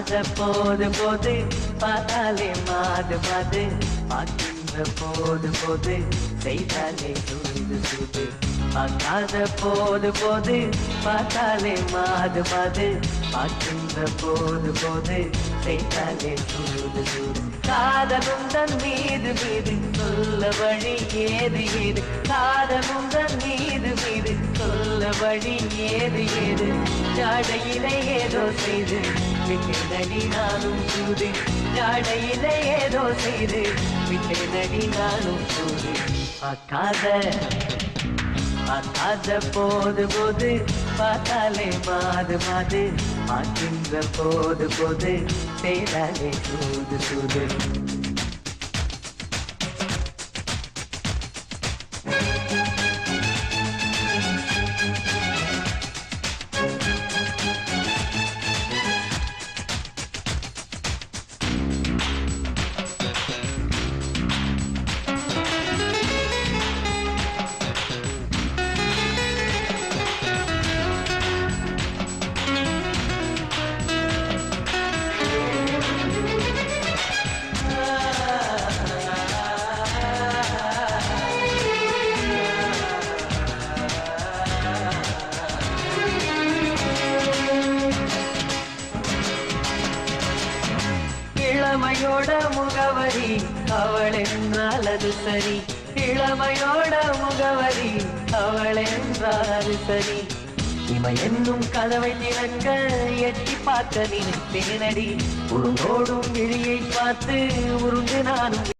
போது போது பார்த்தாலே மாது மாது பார்க்கின்ற போது போது செய்தாலே சூது சூது பார்க்காத போது போது பார்த்தாலே மாது மாது பார்க்கின்ற போது போது செய்தாலே சூது சூது காதலும் தன் மீது மீது சொல்ல வழி ஏது ஏது காதலும் தன் மீது மீது சொல்ல வழி ஏது ஏது ஜாடையிலே ஏதோ செய்து விட்டேனடி நானும் சூது ஜாடையிலே ஏதோ செய்து விட்டேனடி நானும் சூது பார்க்காத போது போது பார்த்தாலே மாது மாது பார்க்கின்ற போது போது செய்தாலே சூது சூது இளமையோட முகவரி அவள் என்றால் அது சரி இளமையோட முகவரி அவள் என்றால் அது சரி இவ என்னும் கதவை திறக்க எட்டி பார்க்க நினைத்தேனடி உருங்கோடும் விழியை பார்த்து உருண்டு நானும்